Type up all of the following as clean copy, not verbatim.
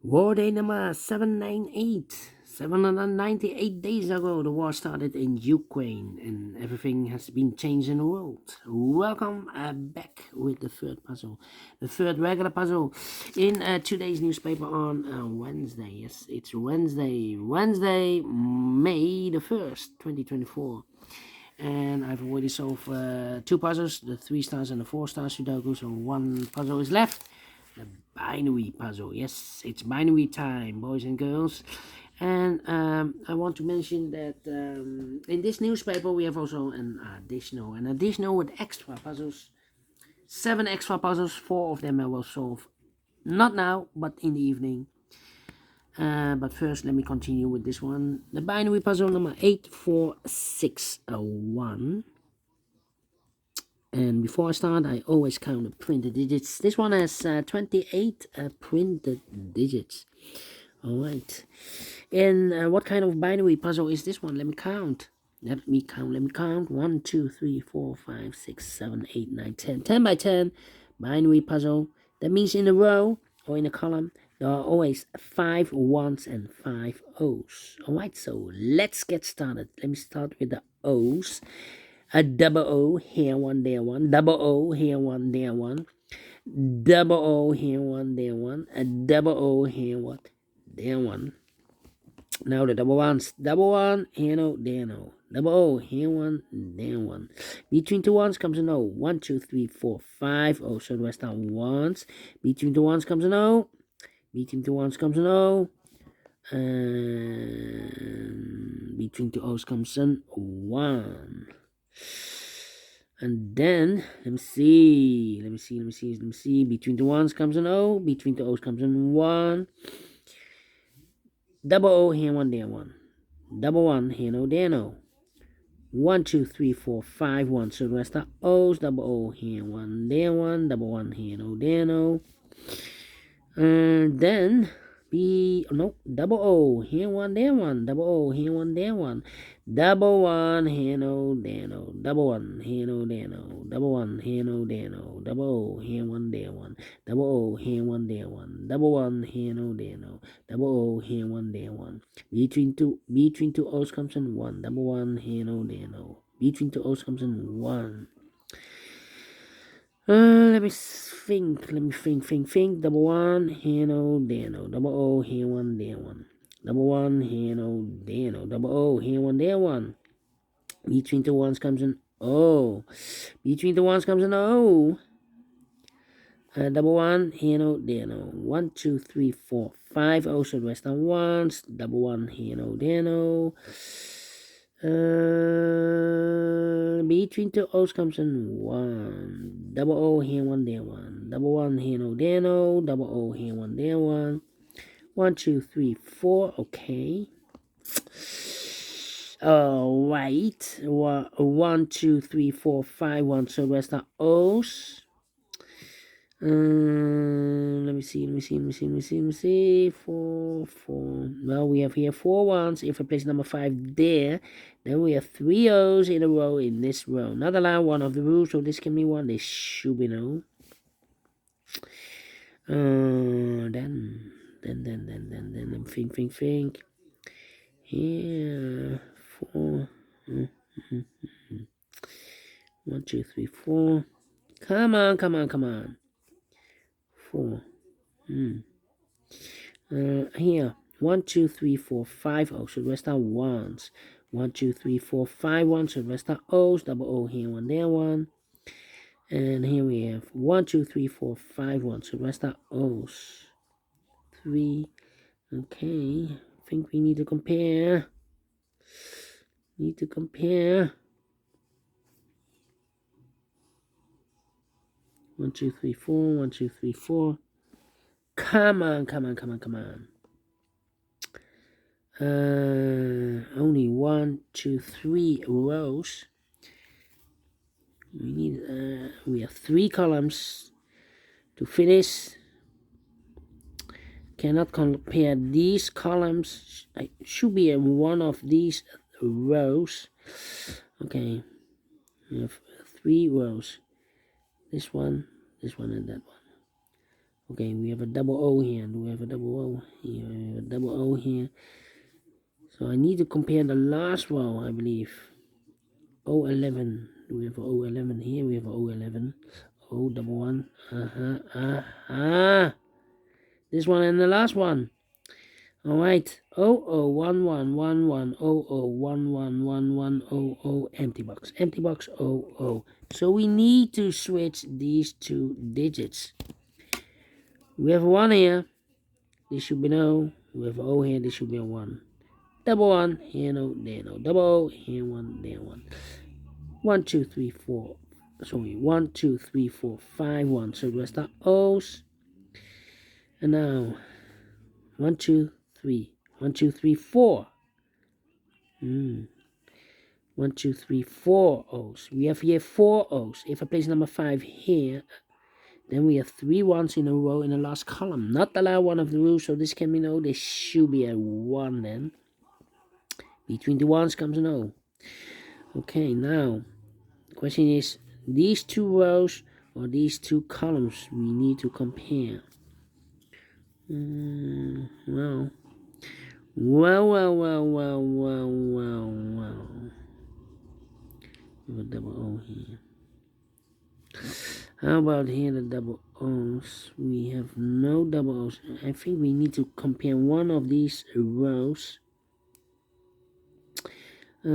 War Day number 798. 798 days ago, the war started in Ukraine and everything has been changed in the world. Welcome back with the third puzzle, the third regular puzzle in today's newspaper on Wednesday. Yes, it's Wednesday, May the 1st, 2024. And I've already solved two puzzles, the 3 stars and the 4 star Sudoku, so one puzzle is left. The binary puzzle. Yes, it's binary time, boys and girls. And I want to mention that in this newspaper we have also an additional with extra puzzles. 7 extra puzzles, 4 of them I will solve not now, but in the evening. But first, let me continue with this one. The binary puzzle number 84601. And before I start, I always count the printed digits. This one has 28 printed digits. All right. And what kind of binary puzzle is this one? Let me count. Let me count. 1, 2, 3, 4, 5, 6, 7, 8, 9, 10. 10 by 10 binary puzzle. That means in a row or in a column, there are always 5 ones and 5 O's. All right, so let's get started. Let me start with the O's. A double O, here one, there one. Double O, here one, there one. Double O, here one, there one. A double O, here one, there one. Now the double ones. Double one, here no, there no. Double O, here one, there one. Between two ones comes an O. 1, 2, 3, 4, 5 O. So the rest are ones. Between two ones comes an O. Between two ones comes an O. And between two O's comes an 1. And then let me see. Between the ones comes an O. Between the O's comes an 1. Double O, here one, there one. Double one, here no, there no. 1, 2, 3, 4, 5 1. So the rest are O's. Double O, here one, there one. Double one, here no, there no. And then double O, here one, there one. Double O, here one, there one. Double one, here no, there no. Double one, here no, there no. Double one, here no, there no. Double O, here one, there one. Double O, here one, there one. Double one, here no, there no. Double O, here one, there one. Between two O's comes in 1. Double one, here no, there no. Between two O's comes in 1. Let me think. Double one, here no, there no. Double O, here one, there one. Double one, here no, there no. Double O, here one, there one. Between the ones comes an O. Between the ones comes an O. Double one, here no, there no. 1, 2, 3, 4, 5 O. So the rest are ones. Double one, here no, there no. Between two O's comes in 1. Double O, here one, there one. Double one, here no, there no. Double O, here one, there one. 1, 2, 3, 4. Okay. Right. 1, 2, 3, 4, 5 1. So the rest are O's. Let me see. 4. Well, we have here 4 ones. If I place number 5 there, then we have 3 O's in a row in this row. Not allowed one of the rules, so this can be one. This should be no. Then think. Here, 4. 1, 2, 3, 4. Come on. 4. Here, 1, 2, 3, 4, 5 O's. So the rest are ones. 1, 2, 3, 4, 5 1. So the rest are O's. Double O here, one there, one. And here we have 1, 2, 3, 4, 5 1. So the rest are O's. 3. Okay. I think we need to compare. 1, 2, 3, 4. 1, 2, 3, 4. Come on. Only 1, 2, 3 rows. We have 3 columns to finish. Cannot compare these columns. I should be in one of these rows. Okay, we have 3 rows. This one, and that one. Okay, we have a double O here. Do we have a double O here? We have a double O here. So I need to compare the last row, I believe. O11. Do we have a O11 here? We have a O11. O double one. This one and the last one. Alright. 001111 001111 empty box. Empty box 00. So we need to switch these two digits. We have a 1 here. This should be no. We have an O here. This should be a 1. Double 1. Here no. There no. Double O. Here 1. There 1. 1, 2, 3, 4. Sorry. 1, 2, 3, 4, 5, 1. So the rest are O's. And now 1, 2, 3. 1, 2, 3, 4. 1, 2, 3, 4 O's. We have here 4 O's. If I place number 5 here, then we have 3 ones in a row in the last column. Not the last one of the row, so this can be no. This should be a 1 then. Between the ones comes an O. Okay, now the question is, these 2 rows or these 2 columns we need to compare. Well. We have a double O here. How about here the double O's? We have no double O's. I think we need to compare one of these rows. Okay.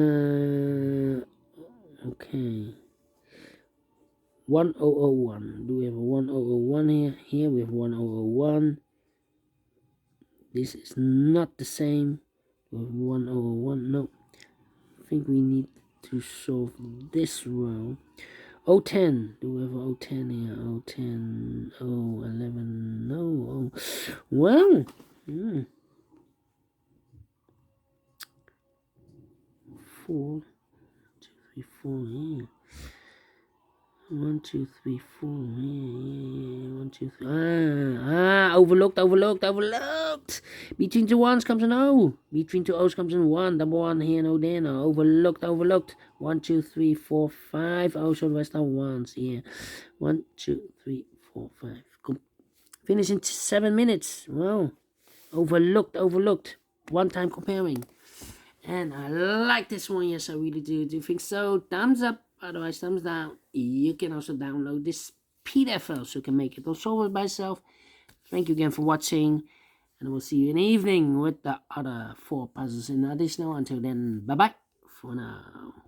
1001. Do we have a 1001 here? Here we have 1001. This is not the same. We have 1001. No. I think we need to solve this row. 010. Do we have a 010 here? 010. 011. No. Well. 4. 2, 3, 4. Yeah. 1, 2, 3, 4. Yeah. 1, 2, 3. Overlooked. Between 2 ones comes an O. Between 2 O's comes an 1. Double 1 here, no there, no. Overlooked. 1, 2, 3, 4, 5 O's. So the rest are 1s. Yeah. 1, 2, 3, 4, 5. Go. Finish in 7 minutes. Well, overlooked. One time comparing. And I like this one, yes, I really do. Do you think so? Thumbs up, otherwise thumbs down. You can also download this PDF file so you can make it or solve it by yourself. Thank you again for watching, and I will see you in the evening with the other 4 puzzles in additional. Until then, bye-bye for now.